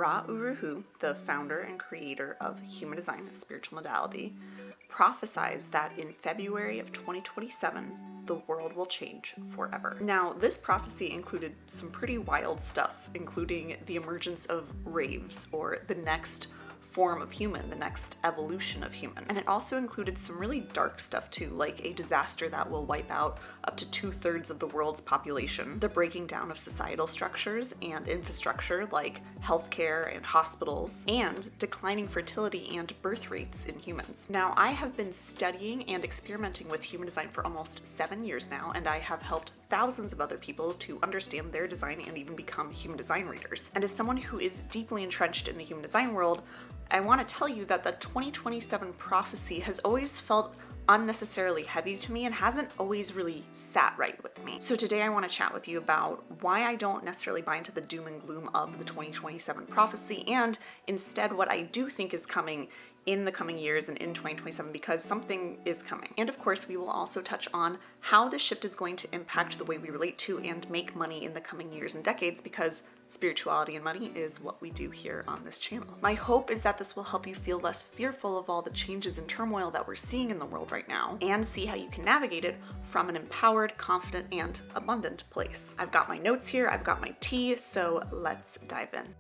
Ra Uru Hu, the founder and creator of human design, a spiritual modality, prophesies that in February of 2027, the world will change forever. Now, this prophecy included some pretty wild stuff, including the emergence of raves, or the next form of human, the next evolution of human. And it also included some really dark stuff too, like a disaster that will wipe out up to 2/3 of the world's population, the breaking down of societal structures and infrastructure like healthcare and hospitals, and declining fertility and birth rates in humans. Now, I have been studying and experimenting with human design for almost 7 years now, and I have helped thousands of other people to understand their design and even become human design readers. And as someone who is deeply entrenched in the human design world, I want to tell you that the 2027 prophecy has always felt unnecessarily heavy to me and hasn't always really sat right with me. So today I want to chat with you about why I don't necessarily buy into the doom and gloom of the 2027 prophecy, and instead what I do think is coming in the coming years and in 2027, because something is coming. And of course, we will also touch on how this shift is going to impact the way we relate to and make money in the coming years and decades, because spirituality and money is what we do here on this channel. My hope is that this will help you feel less fearful of all the changes and turmoil that we're seeing in the world right now, and see how you can navigate it from an empowered, confident, and abundant place. I've got my notes here, I've got my tea, so let's dive in.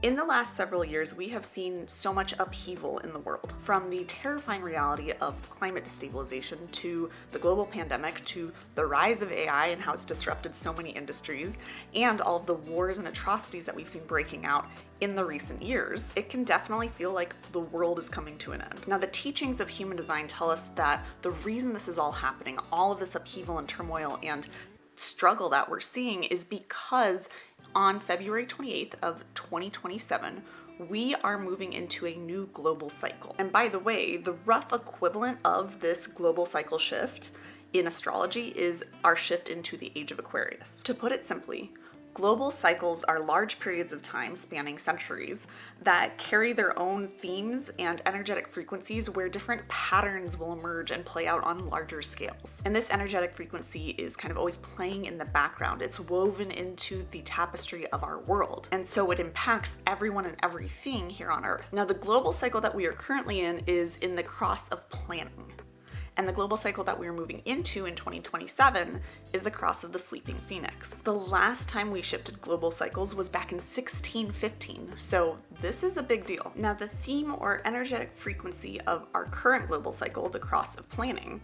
In the last several years, we have seen so much upheaval in the world, from the terrifying reality of climate destabilization to the global pandemic to the rise of AI and how it's disrupted so many industries, and all of the wars and atrocities that we've seen breaking out in the recent years. It can definitely feel like the world is coming to an end. Now, the teachings of human design tell us that the reason this is all happening, all of this upheaval and turmoil and struggle that we're seeing, is because on February 28th of 2027, we are moving into a new global cycle. And by the way, the rough equivalent of this global cycle shift in astrology is our shift into the age of Aquarius. To put it simply, global cycles are large periods of time spanning centuries that carry their own themes and energetic frequencies where different patterns will emerge and play out on larger scales. And this energetic frequency is kind of always playing in the background. It's woven into the tapestry of our world. And so it impacts everyone and everything here on Earth. Now, the global cycle that we are currently in is in the cross of planning. And the global cycle that we're moving into in 2027 is the cross of the sleeping phoenix. The last time we shifted global cycles was back in 1615, so this is a big deal. Now, the theme or energetic frequency of our current global cycle, the cross of planning,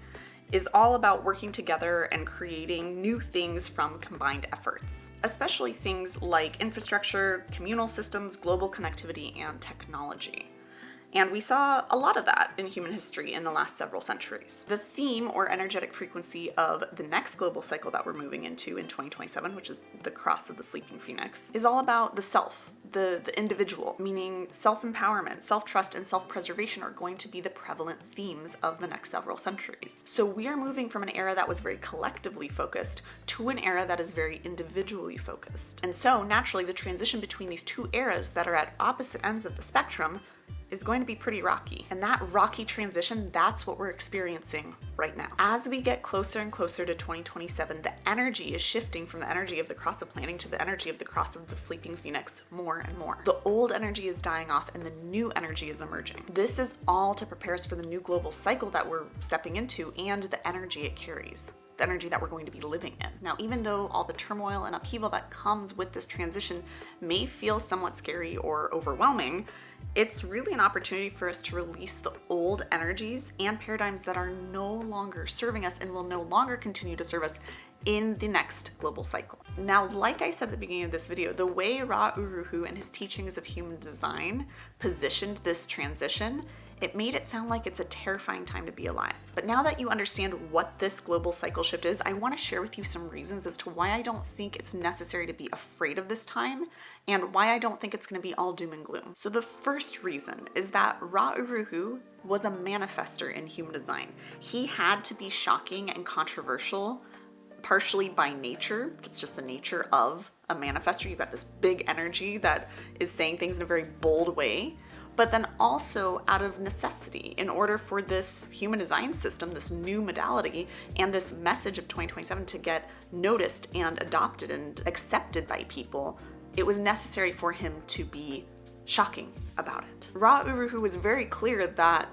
is all about working together and creating new things from combined efforts, especially things like infrastructure, communal systems, global connectivity, and technology. And we saw a lot of that in human history in the last several centuries. The theme or energetic frequency of the next global cycle that we're moving into in 2027, which is the cross of the sleeping phoenix, is all about the self, the individual, meaning self-empowerment, self-trust, and self-preservation are going to be the prevalent themes of the next several centuries. So we are moving from an era that was very collectively focused to an era that is very individually focused. And so naturally, the transition between these two eras that are at opposite ends of the spectrum is going to be pretty rocky. And that rocky transition, that's what we're experiencing right now. As we get closer and closer to 2027, the energy is shifting from the energy of the cross of planning to the energy of the cross of the sleeping phoenix more and more. The old energy is dying off and the new energy is emerging. This is all to prepare us for the new global cycle that we're stepping into and the energy it carries, the energy that we're going to be living in. Now, even though all the turmoil and upheaval that comes with this transition may feel somewhat scary or overwhelming, it's really an opportunity for us to release the old energies and paradigms that are no longer serving us and will no longer continue to serve us in the next global cycle. Now, like I said at the beginning of this video, the way Ra Uru Hu and his teachings of human design positioned this transition, it made it sound like it's a terrifying time to be alive. But now that you understand what this global cycle shift is, I want to share with you some reasons as to why I don't think it's necessary to be afraid of this time and why I don't think it's going to be all doom and gloom. So the first reason is that Ra Uru Hu was a manifester in human design. He had to be shocking and controversial, partially by nature. It's just the nature of a manifestor. You've got this big energy that is saying things in a very bold way. but then also out of necessity in order for this human design system, this new modality, and this message of 2027 to get noticed and adopted and accepted by people. It was necessary for him to be shocking about it. Ra Uru Hu was very clear that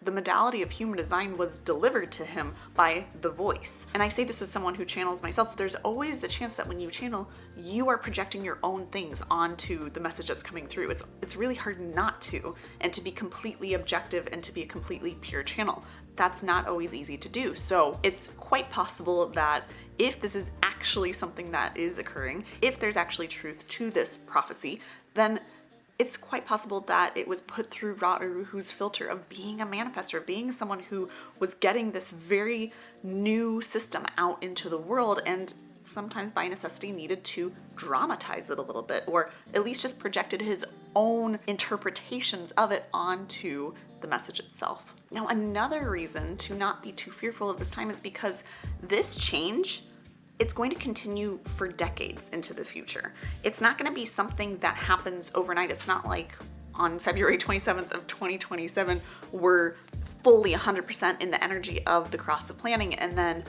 the modality of human design was delivered to him by the voice. And I say this as someone who channels myself, there's always the chance that when you channel, you are projecting your own things onto the message that's coming through. It's really hard not to, and to be completely objective and to be a completely pure channel. That's not always easy to do. So it's quite possible that if this is actually something that is occurring, if there's actually truth to this prophecy, then it's quite possible that it was put through Ra Uru Hu's filter of being a manifestor, being someone who was getting this very new system out into the world, and sometimes by necessity needed to dramatize it a little bit, or at least just projected his own interpretations of it onto the message itself. Now, another reason to not be too fearful of this time is because this change, it's going to continue for decades into the future. It's not going to be something that happens overnight. It's not like on February 27th of 2027, we're fully 100% in the energy of the cross of planning, and then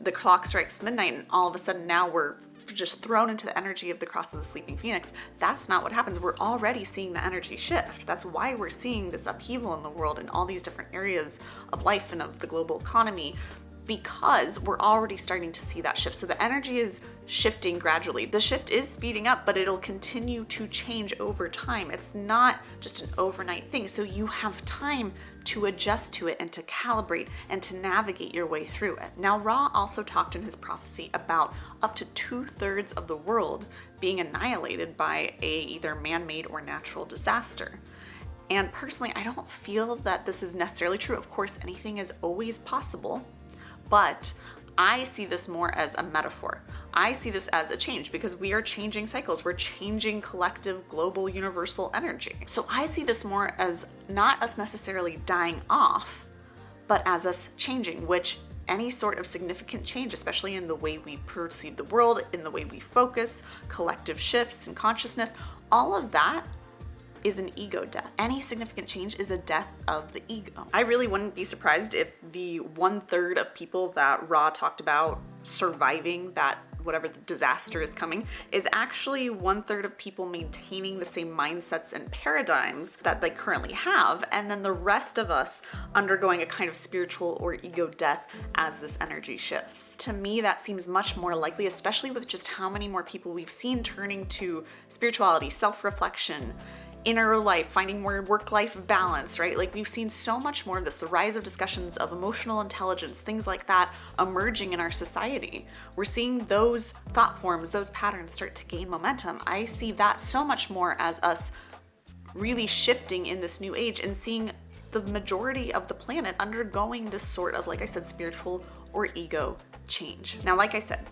the clock strikes midnight and all of a sudden now we're just thrown into the energy of the cross of the sleeping phoenix. That's not what happens. We're already seeing the energy shift. That's why we're seeing this upheaval in the world in all these different areas of life and of the global economy, because we're already starting to see that shift. So the energy is shifting gradually. The shift is speeding up, but it'll continue to change over time. It's not just an overnight thing. So you have time to adjust to it and to calibrate and to navigate your way through it. Now, Ra also talked in his prophecy about up to 2/3 of the world being annihilated by either man-made or natural disaster. And personally, I don't feel that this is necessarily true. Of course, anything is always possible. But I see this more as a metaphor. I see this as a change because we are changing cycles. We're changing collective, global, universal energy. So I see this more as not us necessarily dying off, but as us changing, which any sort of significant change, especially in the way we perceive the world, in the way we focus, collective shifts in consciousness, all of that is an ego death. Any significant change is a death of the ego. I really wouldn't be surprised if the 1/3 of people that Ra talked about surviving that whatever the disaster is coming is actually 1/3 of people maintaining the same mindsets and paradigms that they currently have, and then the rest of us undergoing a kind of spiritual or ego death as this energy shifts. To me, that seems much more likely, especially with just how many more people we've seen turning to spirituality, self-reflection, inner life, finding more work-life balance, right? Like, we've seen so much more of this, the rise of discussions of emotional intelligence, things like that emerging in our society. We're seeing those thought forms, those patterns start to gain momentum. I see that so much more as us really shifting in this new age and seeing the majority of the planet undergoing this sort of, like I said, spiritual or ego change. Now, like I said,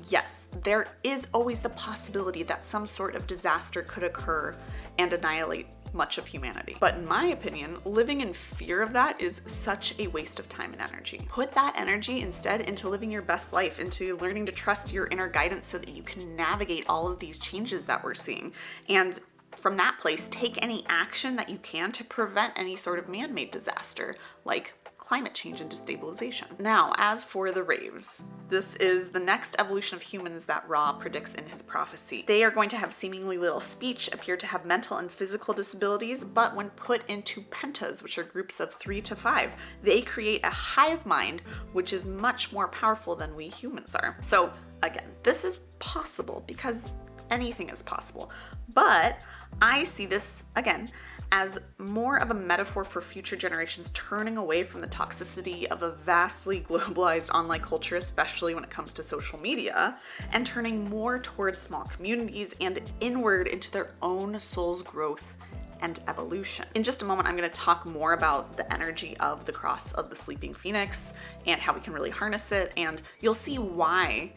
yes, there is always the possibility that some sort of disaster could occur and annihilate much of humanity. But in my opinion, living in fear of that is such a waste of time and energy. Put that energy instead into living your best life, into learning to trust your inner guidance so that you can navigate all of these changes that we're seeing. And from that place, take any action that you can to prevent any sort of man-made disaster, like climate change and destabilization. Now, as for the raves, this is the next evolution of humans that Ra predicts in his prophecy. They are going to have seemingly little speech, appear to have mental and physical disabilities, but when put into pentas, which are groups of 3 to 5, they create a hive mind, which is much more powerful than we humans are. So again, this is possible because anything is possible. But I see this, again, as more of a metaphor for future generations turning away from the toxicity of a vastly globalized online culture, especially when it comes to social media, and turning more towards small communities and inward into their own soul's growth and evolution. In just a moment, I'm going to talk more about the energy of the cross of the sleeping phoenix and how we can really harness it, and you'll see why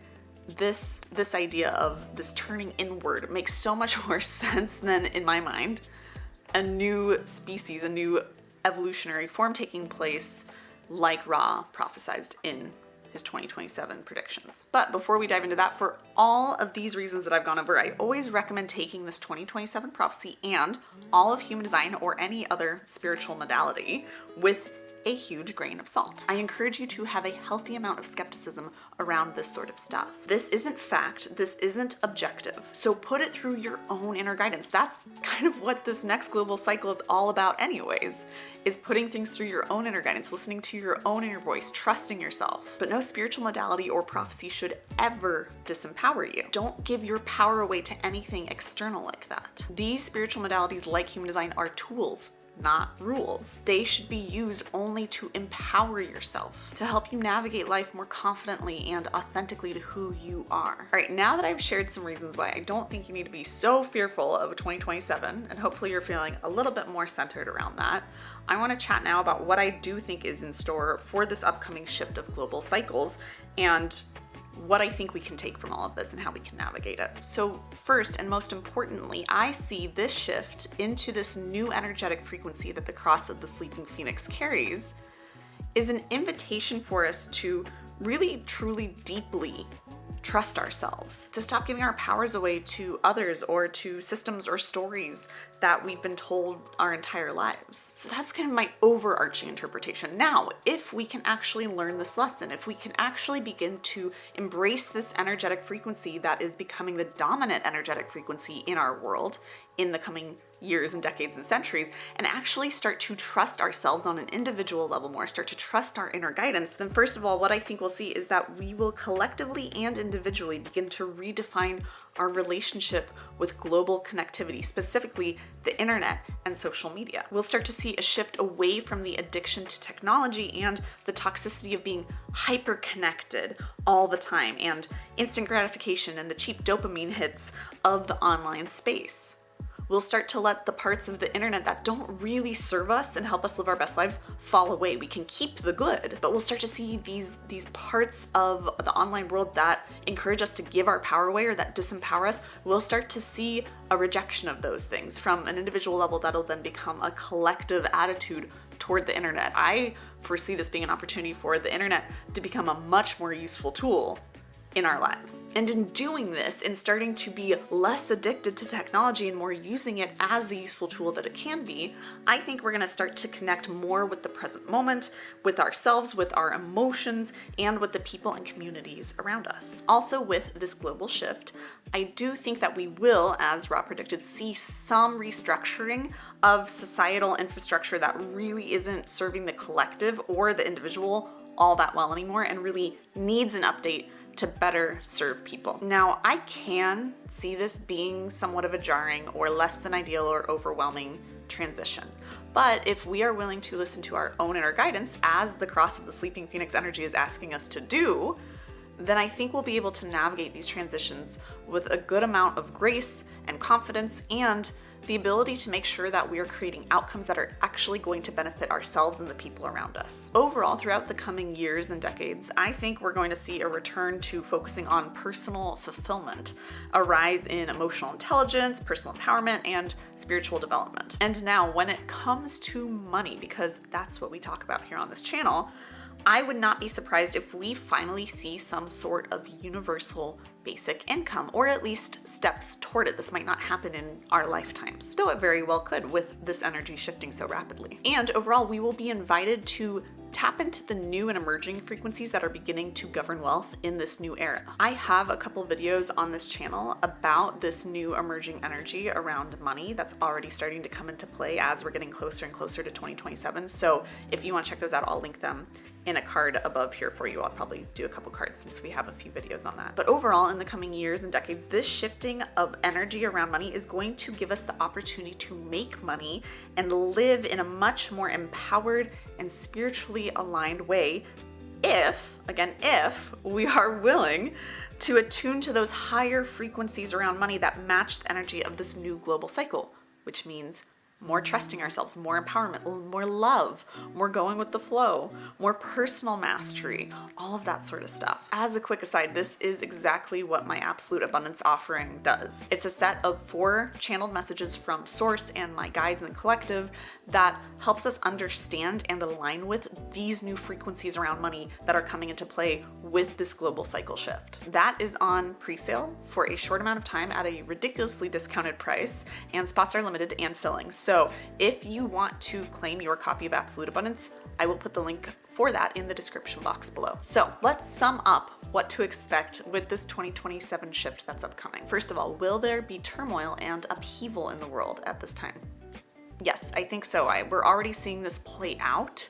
this idea of this turning inward makes so much more sense than, in my mind, a new species, a new evolutionary form taking place like Ra prophesized in his 2027 predictions. But before we dive into that, for all of these reasons that I've gone over, I always recommend taking this 2027 prophecy and all of human design or any other spiritual modality with a huge grain of salt. I encourage you to have a healthy amount of skepticism around this sort of stuff. This isn't fact, this isn't objective. So put it through your own inner guidance. That's kind of what this next global cycle is all about anyways, is putting things through your own inner guidance, listening to your own inner voice, trusting yourself. But no spiritual modality or prophecy should ever disempower you. Don't give your power away to anything external like that. These spiritual modalities like human design are tools, not rules. They should be used only to empower yourself, to help you navigate life more confidently and authentically to who you are. All right, now that I've shared some reasons why I don't think you need to be so fearful of 2027, and hopefully you're feeling a little bit more centered around that, I want to chat now about what I do think is in store for this upcoming shift of global cycles and what I think we can take from all of this and how we can navigate it. So first and most importantly, I see this shift into this new energetic frequency that the cross of the sleeping phoenix carries is an invitation for us to really, truly, deeply trust ourselves, to stop giving our powers away to others or to systems or stories that we've been told our entire lives. So that's kind of my overarching interpretation. Now, if we can actually learn this lesson, if we can actually begin to embrace this energetic frequency that is becoming the dominant energetic frequency in our world in the coming years and decades and centuries, and actually start to trust ourselves on an individual level more, start to trust our inner guidance, then first of all, what I think we'll see is that we will collectively and individually begin to redefine our relationship with global connectivity, specifically the internet and social media. We'll start to see a shift away from the addiction to technology and the toxicity of being hyper connected all the time and instant gratification and the cheap dopamine hits of the online space. We'll start to let the parts of the internet that don't really serve us and help us live our best lives fall away. We can keep the good, but we'll start to see these parts of the online world that encourage us to give our power away or that disempower us. We'll start to see a rejection of those things from an individual level that'll then become a collective attitude toward the internet. I foresee this being an opportunity for the internet to become a much more useful tool in our lives. And in doing this, in starting to be less addicted to technology and more using it as the useful tool that it can be, I think we're gonna start to connect more with the present moment, with ourselves, with our emotions, and with the people and communities around us. Also, with this global shift, I do think that we will, as Ra predicted, see some restructuring of societal infrastructure that really isn't serving the collective or the individual all that well anymore and really needs an update to better serve people. Now, I can see this being somewhat of a jarring or less than ideal or overwhelming transition. But if we are willing to listen to our own inner guidance, as the cross of the sleeping phoenix energy is asking us to do, then I think we'll be able to navigate these transitions with a good amount of grace and confidence and the ability to make sure that we are creating outcomes that are actually going to benefit ourselves and the people around us. Overall, throughout the coming years and decades, I think we're going to see a return to focusing on personal fulfillment, a rise in emotional intelligence, personal empowerment, and spiritual development. And now, when it comes to money, because that's what we talk about here on this channel, I would not be surprised if we finally see some sort of universal basic income, or at least steps toward it. This might not happen in our lifetimes, though it very well could with this energy shifting so rapidly. And overall, we will be invited to tap into the new and emerging frequencies that are beginning to govern wealth in this new era. I have a couple videos on this channel about this new emerging energy around money that's already starting to come into play as we're getting closer and closer to 2027. So if you want to check those out, I'll link them in a card above here for you. I'll probably do a couple cards since we have a few videos on that. But overall, in the coming years and decades, this shifting of energy around money is going to give us the opportunity to make money and live in a much more empowered and spiritually aligned way if we are willing to attune to those higher frequencies around money that match the energy of this new global cycle, which means more trusting ourselves, more empowerment, more love, more going with the flow, more personal mastery, all of that sort of stuff. As a quick aside, this is exactly what my Absolute Abundance offering does. It's a set of 4 channeled messages from Source and my guides and collective that helps us understand and align with these new frequencies around money that are coming into play with this global cycle shift. That is on pre-sale for a short amount of time at a ridiculously discounted price, and spots are limited and filling. So if you want to claim your copy of Absolute Abundance, I will put the link for that in the description box below. So let's sum up what to expect with this 2027 shift that's upcoming. First of all, will there be turmoil and upheaval in the world at this time? Yes, I think so. We're already seeing this play out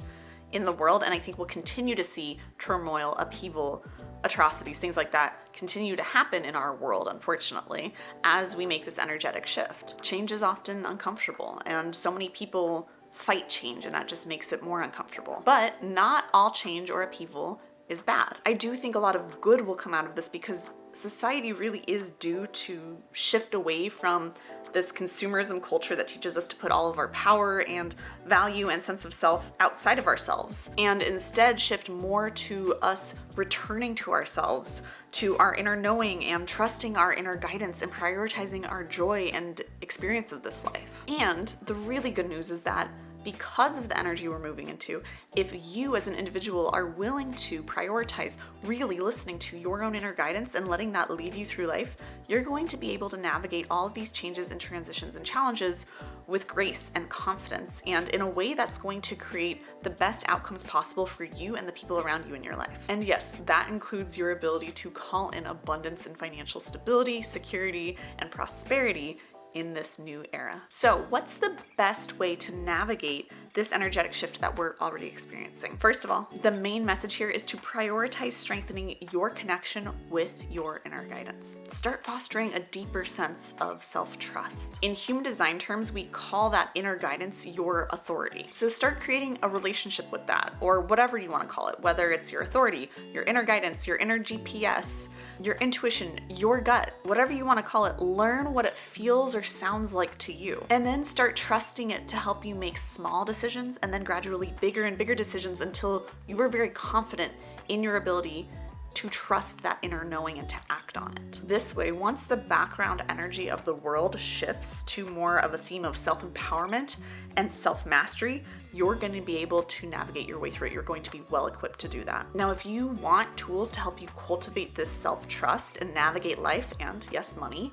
in the world, and I think we'll continue to see turmoil, upheaval, atrocities, things like that continue to happen in our world, unfortunately, as we make this energetic shift. Change is often uncomfortable, and so many people fight change, and that just makes it more uncomfortable. But not all change or upheaval is bad. I do think a lot of good will come out of this because society really is due to shift away from this consumerism culture that teaches us to put all of our power and value and sense of self outside of ourselves, and instead shift more to us returning to ourselves, to our inner knowing and trusting our inner guidance and prioritizing our joy and experience of this life. And the really good news is that because of the energy we're moving into, if you as an individual are willing to prioritize really listening to your own inner guidance and letting that lead you through life, you're going to be able to navigate all of these changes and transitions and challenges with grace and confidence, and in a way that's going to create the best outcomes possible for you and the people around you in your life. And yes, that includes your ability to call in abundance and financial stability, security, and prosperity in this new era. So what's the best way to navigate this energetic shift that we're already experiencing? First of all, the main message here is to prioritize strengthening your connection with your inner guidance. Start fostering a deeper sense of self-trust. In human design terms, we call that inner guidance your authority. So start creating a relationship with that, or whatever you want to call it, whether it's your authority, your inner guidance, your inner GPS, your intuition, your gut, whatever you want to call it. Learn what it feels or sounds like to you, and then start trusting it to help you make small decisions and then gradually bigger and bigger decisions until you are very confident in your ability to trust that inner knowing and to act on it. This way, once the background energy of the world shifts to more of a theme of self-empowerment and self-mastery, you're going to be able to navigate your way through it. You're going to be well equipped to do that. Now, if you want tools to help you cultivate this self-trust and navigate life and, yes, money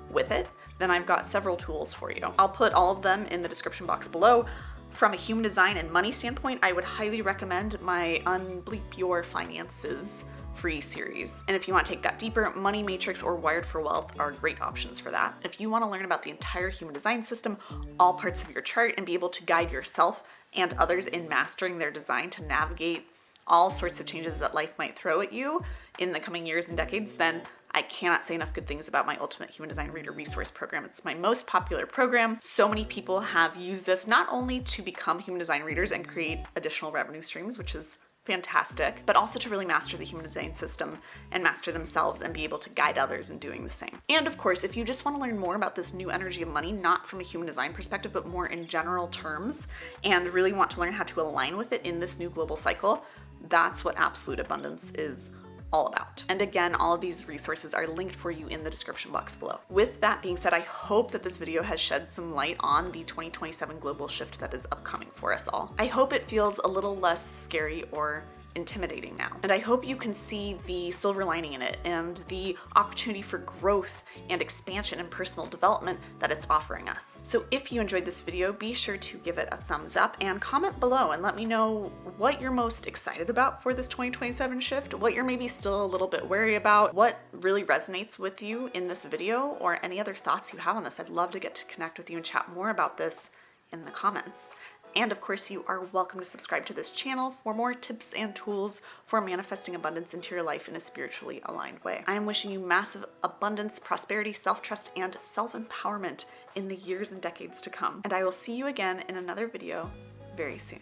with it, then I've got several tools for you. I'll put all of them in the description box below. From a human design and money standpoint, I would highly recommend my Unbleep Your Finances free series. And if you want to take that deeper, Money Matrix or Wired for Wealth are great options for that. If you want to learn about the entire human design system, all parts of your chart, and be able to guide yourself and others in mastering their design to navigate all sorts of changes that life might throw at you in the coming years and decades, then I cannot say enough good things about my Ultimate Human Design Reader Resource Program. It's my most popular program. So many people have used this not only to become human design readers and create additional revenue streams, which is fantastic, but also to really master the human design system and master themselves and be able to guide others in doing the same. And of course, if you just want to learn more about this new energy of money, not from a human design perspective, but more in general terms, and really want to learn how to align with it in this new global cycle, that's what Absolute Abundance is all about. And again, all of these resources are linked for you in the description box below. With that being said, I hope that this video has shed some light on the 2027 global shift that is upcoming for us all. I hope it feels a little less scary or intimidating now. And I hope you can see the silver lining in it and the opportunity for growth and expansion and personal development that it's offering us. So if you enjoyed this video, be sure to give it a thumbs up and comment below and let me know what you're most excited about for this 2027 shift, what you're maybe still a little bit wary about, what really resonates with you in this video, or any other thoughts you have on this. I'd love to get to connect with you and chat more about this in the comments. And of course, you are welcome to subscribe to this channel for more tips and tools for manifesting abundance into your life in a spiritually aligned way. I am wishing you massive abundance, prosperity, self-trust, and self-empowerment in the years and decades to come. And I will see you again in another video very soon.